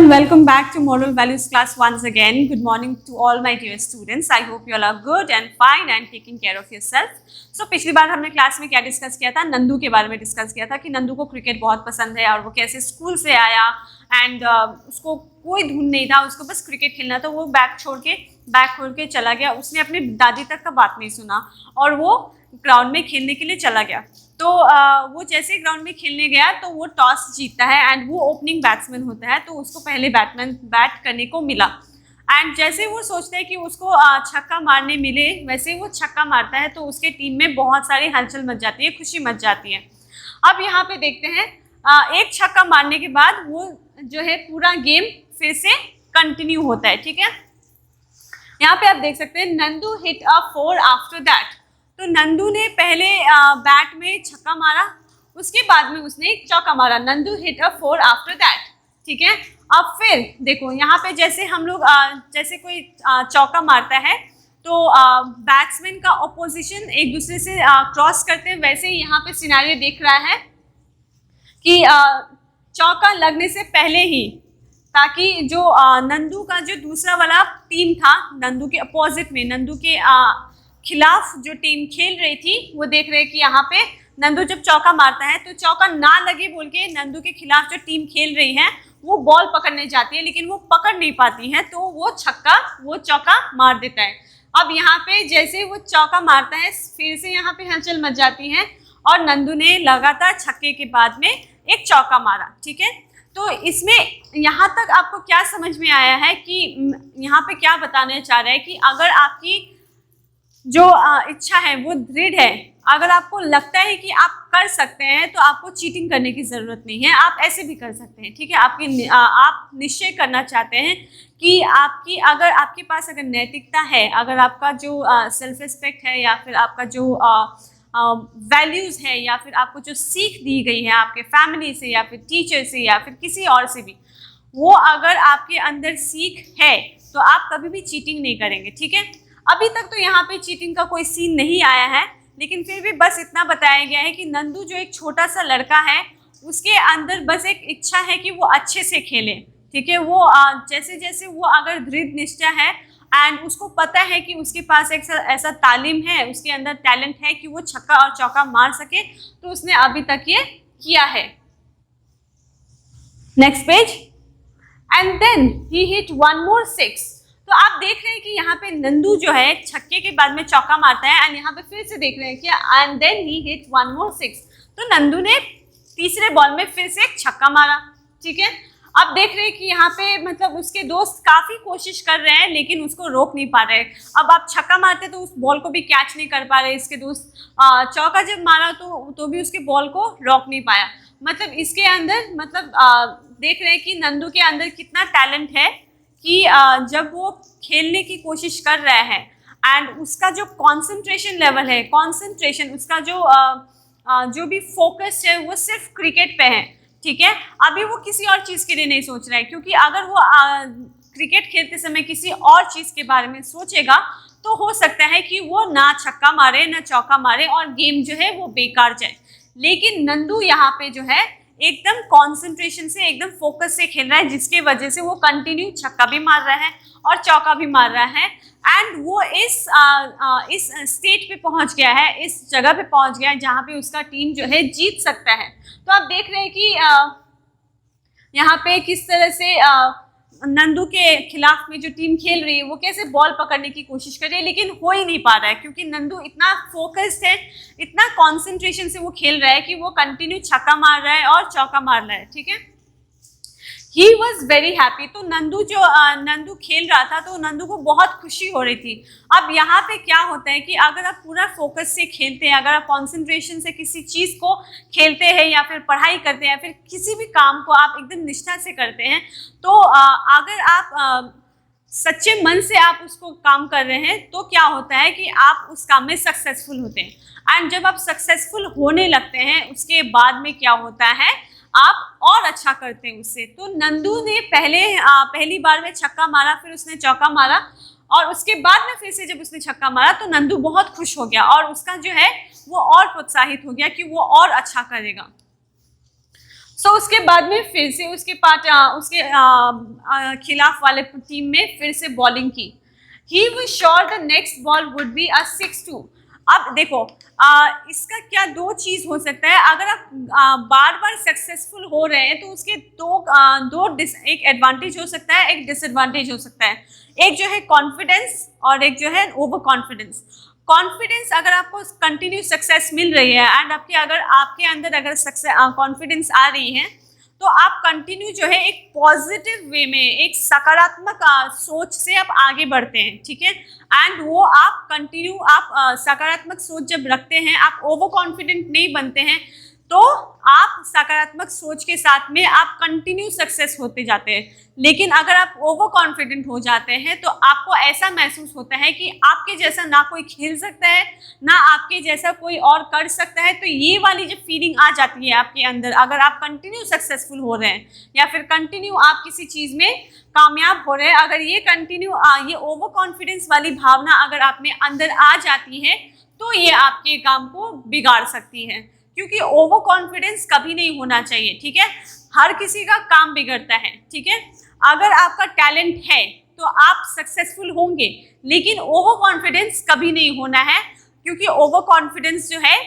welcome back to Moral Values class once again. Good morning to all my dear students. I hope you all are good and fine and taking care of yourself. So पिछली बार हमने class में क्या discuss किया था, नंदू के बारे में discuss किया था कि नंदू को क्रिकेट बहुत पसंद है और वो कैसे स्कूल से आया एंड उसको कोई धुन नहीं था, उसको बस क्रिकेट खेलना था। वो बैग खोल के चला गया। उसने अपनी दादी तक का बात नहीं सुना और वो ग्राउंड में खेलने के लिए चला गया। तो वो जैसे ग्राउंड में खेलने गया तो वो टॉस जीतता है एंड वो ओपनिंग बैट्समैन होता है, तो उसको पहले बैट करने को मिला। एंड जैसे वो सोचता है कि उसको छक्का मारने मिले, वैसे वो छक्का मारता है तो उसके टीम में बहुत सारी हलचल मच जाती है, खुशी मच जाती है। अब यहाँ पे देखते हैं एक छक्का मारने के बाद वो जो है पूरा गेम फिर से कंटिन्यू होता है। ठीक है, यहाँ पे आप देख सकते हैं Nandu hit a 4 after that. तो नंदू ने पहले बैट में छक्का मारा, उसके बाद में उसने एक चौका मारा। Nandu hit a 4 after that. ठीक है, अब फिर देखो यहाँ पे जैसे हम लोग जैसे कोई चौका मारता है तो बैट्समैन का ऑपोजिशन एक दूसरे से क्रॉस करते हैं, वैसे ही यहाँ पे सिनेरियो देख रहा है कि चौका लगने से पहले ही, ताकि जो नंदू का जो दूसरा वाला टीम था, नंदू के अपोजिट में, नंदू के खिलाफ जो टीम खेल रही थी, वो देख रहे हैं कि यहाँ पे नंदू जब चौका मारता है तो चौका ना लगे बोल के नंदू के खिलाफ जो टीम खेल रही है वो बॉल पकड़ने जाती है, लेकिन वो पकड़ नहीं पाती है, तो वो चौका मार देता है। अब यहाँ पे जैसे वो चौका मारता है फिर से यहाँ पे हलचल मच जाती है और नंदू ने लगातार छक्के के बाद में एक चौका मारा। ठीक है, तो इसमें यहाँ तक आपको क्या समझ में आया है कि यहाँ पे क्या बताना चाह रहा है कि अगर आपकी जो इच्छा है वो दृढ़ है, अगर आपको लगता है कि आप कर सकते हैं तो आपको चीटिंग करने की ज़रूरत नहीं है, आप ऐसे भी कर सकते हैं। ठीक है, आप निश्चय करना चाहते हैं कि अगर आपके पास अगर नैतिकता है, अगर आपका जो सेल्फ रिस्पेक्ट है या फिर आपका जो वैल्यूज़ है या फिर आपको जो सीख दी गई है आपके फैमिली से या फिर टीचर से या फिर किसी और से भी, वो अगर आपके अंदर सीख है तो आप कभी भी चीटिंग नहीं करेंगे। ठीक है, अभी तक तो यहाँ पे चीटिंग का कोई सीन नहीं आया है, लेकिन फिर भी बस इतना बताया गया है कि नंदू जो एक छोटा सा लड़का है, उसके अंदर बस एक इच्छा है कि वो अच्छे से खेले। ठीक है, वो जैसे जैसे वो अगर दृढ़ निष्ठा है एंड उसको पता है कि उसके पास एक ऐसा तालीम है, उसके अंदर टैलेंट है कि वो छक्का और चौका मार सके, तो उसने अभी तक ये किया है। Next page. And then he hit 1 more 6। तो आप देख रहे हैं कि यहाँ पे नंदू जो है छक्के के बाद में चौका मारता है एंड यहाँ पे फिर से देख रहे हैं कि and then he hit 1 more 6। तो नंदू ने तीसरे बॉल में फिर से एक छक्का मारा। ठीक है, अब देख रहे हैं कि यहाँ पे मतलब उसके दोस्त काफ़ी कोशिश कर रहे हैं लेकिन उसको रोक नहीं पा रहे। अब आप छक्का मारते तो उस बॉल को भी कैच नहीं कर पा रहे, इसके दोस्त चौका जब मारा तो भी उसके बॉल को रोक नहीं पाया। मतलब इसके अंदर देख रहे हैं कि नंदू के अंदर कितना टैलेंट है कि जब वो खेलने की कोशिश कर रहा है एंड उसका जो कंसंट्रेशन लेवल है, उसका जो भी फोकस है वो सिर्फ क्रिकेट पे है। ठीक है, अभी वो किसी और चीज़ के लिए नहीं सोच रहा है, क्योंकि अगर वो क्रिकेट खेलते समय किसी और चीज़ के बारे में सोचेगा तो हो सकता है कि वो ना छक्का मारे ना चौका मारे और गेम जो है वो बेकार जाए। लेकिन नंदू यहाँ पे जो है एकदम कंसंट्रेशन से, एकदम फोकस से खेल रहा है, जिसके वजह से वो कंटिन्यू छक्का भी मार रहा है और चौका भी मार रहा है एंड वो इस स्टेट पे पहुंच गया है, इस जगह पे पहुंच गया है जहाँ पे उसका टीम जो है जीत सकता है। तो आप देख रहे हैं कि यहाँ पे किस तरह से नंदू के खिलाफ में जो टीम खेल रही है वो कैसे बॉल पकड़ने की कोशिश कर रही है, लेकिन हो ही नहीं पा रहा है, क्योंकि नंदू इतना फोकस्ड है, इतना कंसंट्रेशन से वो खेल रहा है कि वो कंटिन्यू छक्का मार रहा है और चौका मार रहा है। ठीक है, ही वॉज वेरी हैप्पी। तो नंदू खेल रहा था तो नंदू को बहुत खुशी हो रही थी। अब यहाँ पे क्या होता है कि अगर आप पूरा फोकस से खेलते हैं, अगर आप कॉन्सेंट्रेशन से किसी चीज़ को खेलते हैं या फिर पढ़ाई करते हैं या फिर किसी भी काम को आप एकदम निष्ठा से करते हैं, तो अगर आप सच्चे मन से आप उसको काम कर रहे हैं तो क्या होता है कि आप उस काम में सक्सेसफुल होते हैं। एंड जब आप सक्सेसफुल होने लगते हैं उसके बाद में क्या होता है, आप और अच्छा करते हैं उससे। तो नंदू ने पहली बार में छक्का मारा, फिर उसने चौका मारा और उसके बाद में फिर से जब उसने छक्का मारा तो नंदू बहुत खुश हो गया और उसका जो है वो और प्रोत्साहित हो गया कि वो और अच्छा करेगा। सो उसके बाद में फिर से उसके खिलाफ वाले टीम में फिर से बॉलिंग की। He was sure the next ball would be a 6-2। अब देखो इसका क्या दो चीज हो सकता है, अगर आप बार बार सक्सेसफुल हो रहे हैं तो उसके एक एडवांटेज हो सकता है, एक डिसएडवांटेज हो सकता है। एक जो है कॉन्फिडेंस और एक जो है ओवर कॉन्फिडेंस। कॉन्फिडेंस, अगर आपको कंटिन्यू सक्सेस मिल रही है एंड आपके अंदर अगर कॉन्फिडेंस आ रही है तो आप कंटिन्यू जो है एक पॉजिटिव वे में, एक सकारात्मक सोच से आप आगे बढ़ते हैं, ठीक है। एंड वो आप कंटिन्यू सकारात्मक सोच जब रखते हैं, आप ओवर कॉन्फिडेंट नहीं बनते हैं, तो आप सकारात्मक सोच के साथ में आप कंटिन्यू सक्सेस होते जाते हैं। लेकिन अगर आप ओवर कॉन्फिडेंट हो जाते हैं तो आपको ऐसा महसूस होता है कि आपके जैसा ना कोई खेल सकता है, ना आपके जैसा कोई और कर सकता है। तो ये वाली जो फीलिंग आ जाती है आपके अंदर, अगर आप कंटिन्यू सक्सेसफुल हो रहे हैं या फिर कंटिन्यू आप किसी चीज़ में कामयाब हो रहे हैं, अगर ये कंटिन्यू ये ओवर कॉन्फिडेंस वाली भावना अगर आप में अंदर आ जाती है तो ये आपके काम को बिगाड़ सकती है, क्योंकि ओवर कॉन्फिडेंस कभी नहीं होना चाहिए, ठीक है। हर किसी का काम बिगड़ता है, ठीक है। अगर आपका टैलेंट है तो आप सक्सेसफुल होंगे, लेकिन ओवर कॉन्फिडेंस कभी नहीं होना है, क्योंकि ओवर कॉन्फिडेंस जो है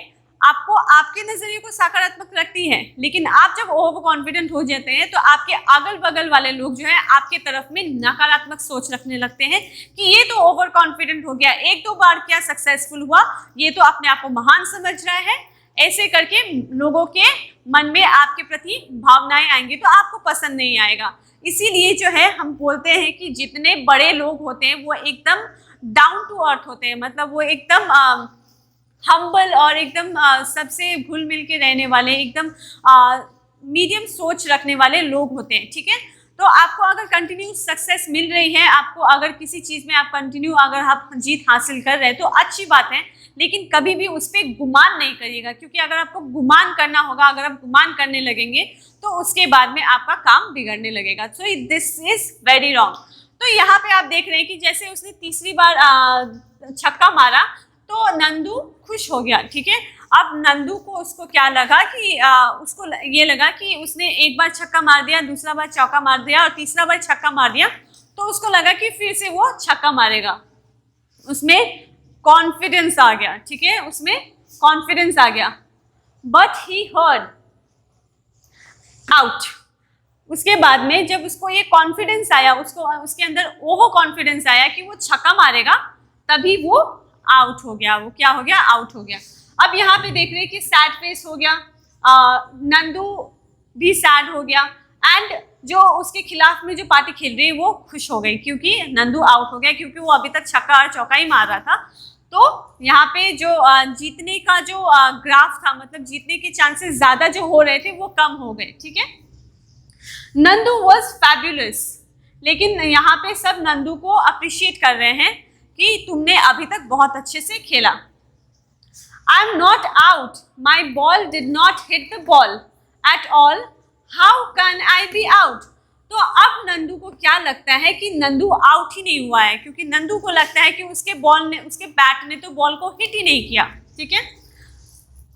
आपको आपके नजरिए को सकारात्मक रखती है, लेकिन आप जब ओवर कॉन्फिडेंट हो जाते हैं तो आपके अगल बगल वाले लोग जो है आपके तरफ में नकारात्मक सोच रखने लगते हैं कि ये तो ओवर कॉन्फिडेंट हो गया, एक दो बार क्या सक्सेसफुल हुआ, ये तो अपने आप को महान समझ रहा है। ऐसे करके लोगों के मन में आपके प्रति भावनाएं आएंगी तो आपको पसंद नहीं आएगा। इसीलिए जो है हम बोलते हैं कि जितने बड़े लोग होते हैं वो एकदम डाउन टू अर्थ होते हैं, मतलब वो एकदम हम्बल और एकदम सबसे घुल मिल के रहने वाले, एकदम मीडियम सोच रखने वाले लोग होते हैं, ठीक है। तो आपको अगर कंटिन्यू सक्सेस मिल रही है, आपको अगर किसी चीज़ में आप कंटिन्यू अगर आप जीत हासिल कर रहे हैं तो अच्छी बात है, लेकिन कभी भी उस पर गुमान नहीं करिएगा, क्योंकि अगर आपको गुमान करना होगा, अगर आप गुमान करने लगेंगे तो उसके बाद में आपका काम बिगड़ने लगेगा। So this is very wrong. तो यहाँ पे आप देख रहे हैं कि जैसे उसने तीसरी बार छक्का मारा तो नंदू खुश हो गया, ठीक है। अब नंदू को उसको क्या लगा कि उसको ये लगा कि उसने एक बार छक्का मार दिया, दूसरा बार चौका मार दिया और तीसरा बार छक्का मार दिया, तो उसको लगा कि फिर से वो छक्का मारेगा। उसमें कॉन्फिडेंस आ गया, ठीक है, उसमें कॉन्फिडेंस आ गया। But he heard out. उसके बाद में जब उसको ये कॉन्फिडेंस आया, उसके अंदर ओवर कॉन्फिडेंस आया कि वो छक्का मारेगा, तभी वो आउट हो गया। वो क्या हो गया? आउट हो गया। अब यहाँ पे देख रहे हैं कि सैड फेस हो गया, नंदू भी सैड हो गया एंड जो उसके खिलाफ में जो पार्टी खेल रही है वो खुश हो गई, क्योंकि नंदू आउट हो गया, क्योंकि वो अभी तक छक्का और चौका ही मार रहा था। तो यहाँ पे जो जीतने का जो ग्राफ था, मतलब जीतने के चांसेस ज्यादा जो हो रहे थे वो कम हो गए, ठीक है। नंदू वॉज फैब्युलस, लेकिन यहाँ पे सब नंदू को अप्रिशिएट कर रहे हैं कि तुमने अभी तक बहुत अच्छे से खेला। I am not out, my ball did not hit the ball at all, how can I be out. तो अब नंदू को क्या लगता है कि नंदू आउट ही नहीं हुआ है, क्योंकि नंदू को लगता है कि उसके बैट ने तो बॉल को हिट ही नहीं किया, ठीक है।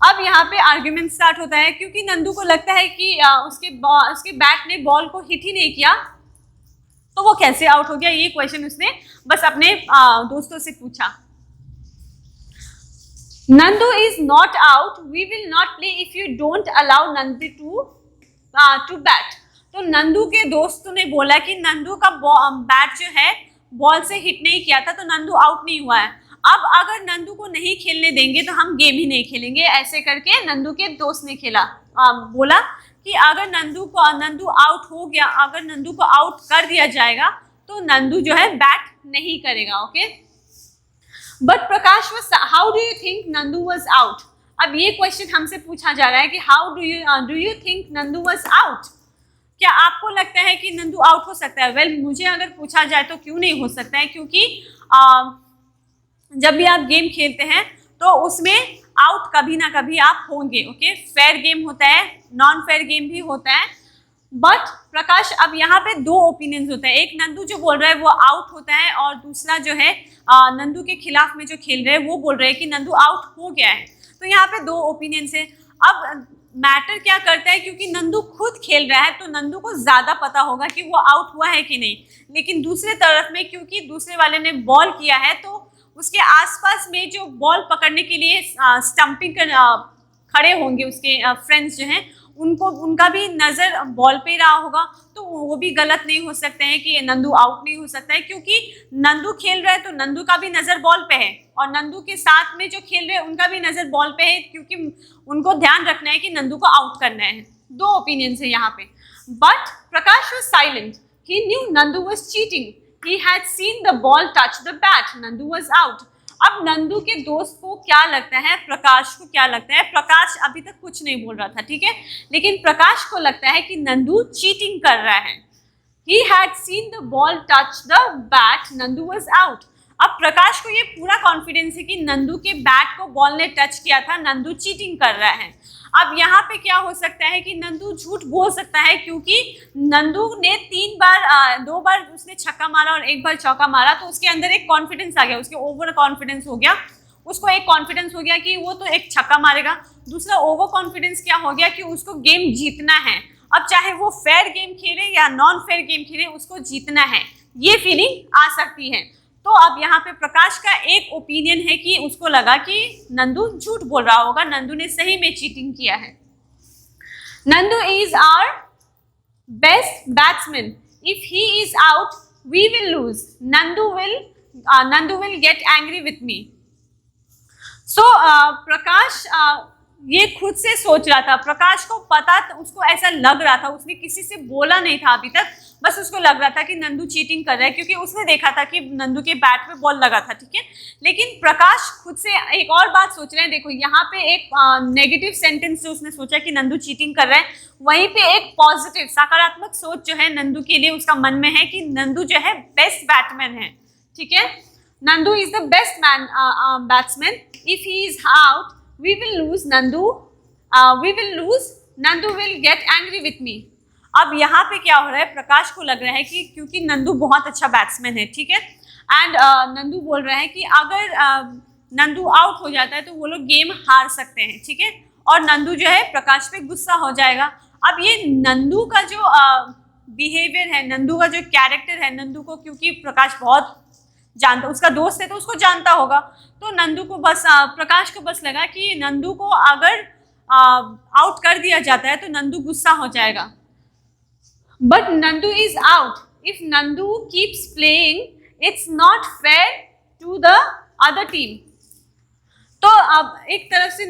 अब यहाँ पे आर्ग्यूमेंट स्टार्ट होता है, क्योंकि नंदू को लगता है कि उसके बैट ने बॉल को हिट ही नहीं किया, तो वो कैसे आउट हो गया। ये क्वेश्चन उसने बस अपने दोस्तों से पूछा। Nandu is not out, we will not play if you don't allow Nandu to bat. तो नंदू के दोस्तों ने बोला कि नंदू का बैट जो है बॉल से हिट नहीं किया था, तो नंदू आउट नहीं हुआ है। अब अगर नंदू को नहीं खेलने देंगे तो हम गेम ही नहीं खेलेंगे। ऐसे करके नंदू के दोस्त ने बोला कि अगर नंदू आउट हो गया, अगर नंदू को आउट कर दिया जाएगा तो नंदू जो है बैट नहीं करेगा, okay. But Prakash how do you think Nandu was out. अब ये क्वेश्चन हमसे पूछा जा रहा है कि how do you think Nandu was out. क्या आपको लगता है कि नंदू आउट हो सकता है? वेल, मुझे अगर पूछा जाए तो क्यों नहीं हो सकता है, क्योंकि जब भी आप गेम खेलते हैं तो उसमें आउट कभी ना कभी आप होंगे, ओके। फेयर गेम होता है, नॉन फेयर गेम भी होता है। बट प्रकाश, अब यहाँ पे दो ओपिनियंस होते हैं। एक नंदू जो बोल रहा है वो आउट होता है, और दूसरा जो है नंदू के खिलाफ में जो खेल रहे हैं वो बोल रहे हैं कि नंदू आउट हो गया है। तो यहाँ पे दो ओपिनियंस है। अब मैटर क्या करता है, क्योंकि नंदू खुद खेल रहा है तो नंदू को ज्यादा पता होगा कि वो आउट हुआ है कि नहीं। लेकिन दूसरे तरफ में क्योंकि दूसरे वाले ने बॉल किया है तो उसके आसपास में जो बॉल पकड़ने के लिए स्टंपिंग खड़े होंगे उसके फ्रेंड्स जो हैं, उनका भी नज़र बॉल पे रहा होगा, तो वो भी गलत नहीं हो सकते हैं कि नंदू आउट नहीं हो सकता है, क्योंकि नंदू खेल रहा है तो नंदू का भी नज़र बॉल पे है और नंदू के साथ में जो खेल रहे हैं उनका भी नज़र बॉल पे है, क्योंकि उनको ध्यान रखना है कि नंदू को आउट करना है। दो ओपिनियंस है यहाँ पे। But Prakash was silent, he new Nandu was cheating, he had seen the ball touch the bat, Nandu was out. अब नंदू के दोस्त को क्या लगता है, प्रकाश को क्या लगता है, प्रकाश अभी तक कुछ नहीं बोल रहा था, ठीक है, लेकिन प्रकाश को लगता है कि नंदू चीटिंग कर रहा है। He had seen the ball touch the bat, Nandu was out। अब प्रकाश को ये पूरा कॉन्फिडेंस है कि नंदू के बैट को बॉल ने टच किया था, नंदू चीटिंग कर रहा है। अब यहाँ पे क्या हो सकता है कि नंदू झूठ बोल सकता है, क्योंकि नंदू ने 2 बार उसने छक्का मारा और 1 बार चौका मारा, तो उसके अंदर एक कॉन्फिडेंस आ गया, उसके ओवर कॉन्फिडेंस हो गया, उसको एक कॉन्फिडेंस हो गया कि वो तो एक छक्का मारेगा। दूसरा ओवर कॉन्फिडेंस क्या हो गया कि उसको गेम जीतना है। अब चाहे वो फेयर गेम खेले या नॉन फेयर गेम खेले, उसको जीतना है, ये फीलिंग आ सकती है। तो अब यहाँ पे प्रकाश का एक ओपिनियन है कि उसको लगा कि नंदू झूठ बोल रहा होगा, नंदू ने सही में चीटिंग किया है। Nandu is our best batsman, if he is out we will lose, Nandu will get angry with me. So Prakash ये खुद से सोच रहा था, प्रकाश को पता, उसको ऐसा लग रहा था, उसने किसी से बोला नहीं था अभी तक, बस उसको लग रहा था कि नंदू चीटिंग कर रहा है, क्योंकि उसने देखा था कि नंदू के बैट पे बॉल लगा था, ठीक है। लेकिन प्रकाश खुद से एक और बात सोच रहे हैं। देखो यहाँ पे एक नेगेटिव सेंटेंस जो उसने सोचा कि नंदू चीटिंग कर रहा है, वहीं पे एक पॉजिटिव सकारात्मक सोच जो है नंदू के लिए उसका मन में है कि नंदू जो है बेस्ट बैट्समैन है, ठीक है। Nandu is the best batsman, if he is out we will lose, Nandu will get angry with me। अब यहाँ पे क्या हो रहा है, प्रकाश को लग रहा है कि क्योंकि नंदू बहुत अच्छा बैट्समैन है, ठीक है, एंड नंदू बोल रहा है कि अगर नंदू आउट हो जाता है तो वो लोग गेम हार सकते हैं, ठीक है, और नंदू जो है प्रकाश पे गुस्सा हो जाएगा। अब ये नंदू का जो बिहेवियर है, नंदू का जो कैरेक्टर है, नंदू को क्योंकि प्रकाश बहुत जानता, उसका दोस्त है तो उसको जानता होगा, तो नंदू को बस प्रकाश को बस लगा कि नंदू को अगर आउट कर दिया जाता है तो नंदू गुस्सा हो जाएगा। But Nandu is out, if Nandu keeps playing it's not fair to the other team. तो अब एक तरफ से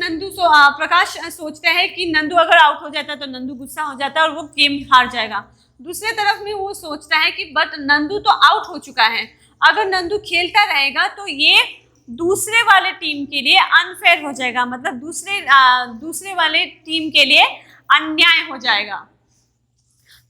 प्रकाश सोचता है कि नंदू अगर आउट हो जाता है तो नंदू गुस्सा हो जाता है और वो गेम हार जाएगा। दूसरे तरफ में वो सोचता है कि बट नंदू तो आउट हो चुका है, अगर नंदू खेलता रहेगा तो ये दूसरे वाले टीम के लिए अनफेयर हो जाएगा, मतलब दूसरे वाले टीम के लिए अन्याय हो जाएगा।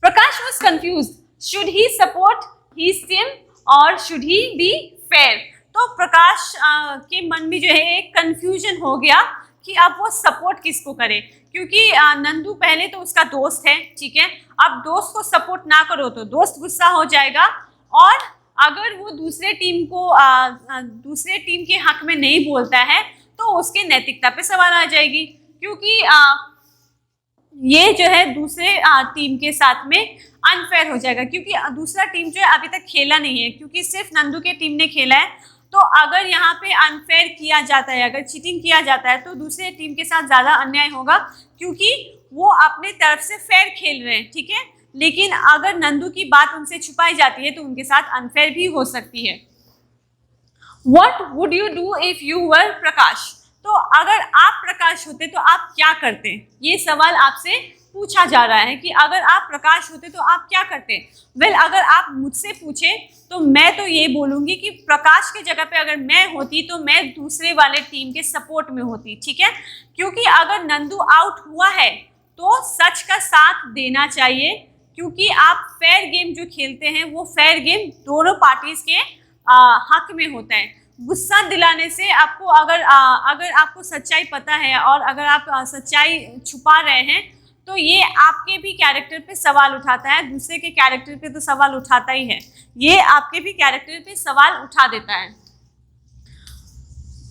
Prakash was confused, should he support his team और शुड ही बी फेयर। तो प्रकाश के मन में जो है एक कंफ्यूजन हो गया कि अब वो सपोर्ट किसको करे, क्योंकि नंदू पहले तो उसका दोस्त है, ठीक है, अब दोस्त को सपोर्ट ना करो तो दोस्त गुस्सा हो जाएगा, और अगर वो दूसरे टीम के हक में नहीं बोलता है तो उसके नैतिकता पे सवाल आ जाएगी, क्योंकि ये जो है दूसरे टीम के साथ में अनफेयर हो जाएगा, क्योंकि दूसरा टीम जो है अभी तक खेला नहीं है, क्योंकि सिर्फ नंदू के टीम ने खेला है। तो अगर यहाँ पे अनफेयर किया जाता है, अगर चीटिंग किया जाता है तो दूसरे टीम के साथ ज़्यादा अन्याय होगा, क्योंकि वो अपने तरफ से फेयर खेल रहे हैं, ठीक है, लेकिन अगर नंदू की बात उनसे छुपाई जाती है तो उनके साथ अनफेयर भी हो सकती है। What would you do if you were प्रकाश? तो अगर आप प्रकाश होते तो आप क्या करते? ये सवाल आपसे पूछा जा रहा है कि अगर आप प्रकाश होते तो आप क्या करते? वेल, अगर आप मुझसे पूछे तो मैं तो ये बोलूँगी कि प्रकाश की जगह पे अगर मैं होती तो मैं दूसरे वाले टीम के सपोर्ट में होती, ठीक है, क्योंकि अगर नंदू आउट हुआ है तो सच का साथ देना चाहिए, क्योंकि आप फेयर गेम जो खेलते हैं वो फेयर गेम दोनों पार्टीज के हक में होता है। गुस्सा दिलाने से आपको अगर आपको सच्चाई पता है और अगर आप सच्चाई छुपा रहे हैं तो ये आपके भी कैरेक्टर पे सवाल उठाता है, दूसरे के कैरेक्टर पे तो सवाल उठाता ही है, ये आपके भी कैरेक्टर पे सवाल उठा देता है।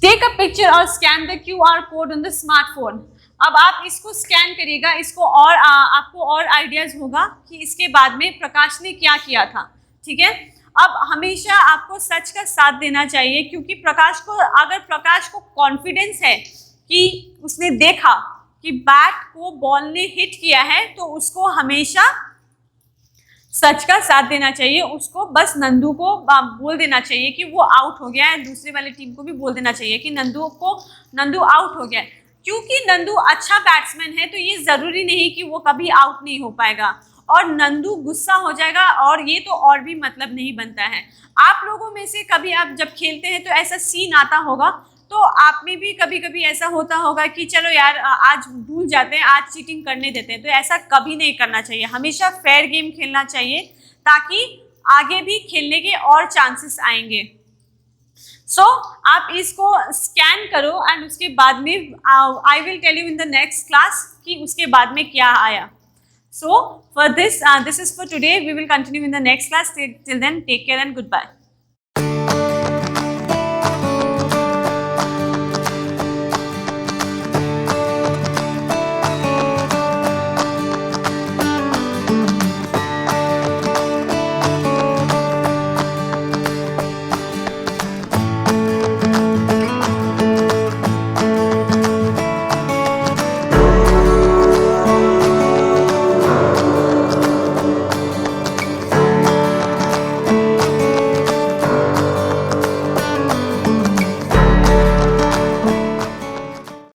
टेक अ पिक्चर और scan the QR code on the smartphone. अब आप इसको स्कैन करिएगा, इसको और आपको और आइडियाज होगा कि इसके बाद में प्रकाश ने क्या किया था, ठीक है। अब हमेशा आपको सच का साथ देना चाहिए, क्योंकि अगर प्रकाश को कॉन्फिडेंस है कि उसने देखा कि बैट को बॉल ने हिट किया है, तो उसको हमेशा सच का साथ देना चाहिए। उसको बस नंदू को बोल देना चाहिए कि वो आउट हो गया है, दूसरे वाले टीम को भी बोल देना चाहिए कि नंदू आउट हो गया है। क्योंकि नंदू अच्छा बैट्समैन है, तो ये जरूरी नहीं कि वो कभी आउट नहीं हो पाएगा, और नंदू गुस्सा हो जाएगा, और ये तो और भी मतलब नहीं बनता है। आप लोगों में से कभी आप जब खेलते हैं तो ऐसा सीन आता होगा, तो आप में भी कभी कभी ऐसा होता होगा कि चलो यार आज भूल जाते हैं, आज चीटिंग करने देते हैं। तो ऐसा कभी नहीं करना चाहिए, हमेशा फेयर गेम खेलना चाहिए, ताकि आगे भी खेलने के और चांसेस आएंगे। सो आप इसको स्कैन करो एंड उसके बाद में I will tell you in the next class कि उसके बाद में क्या आया। So for this is for today. We will continue in the next class. Till then, take care and goodbye.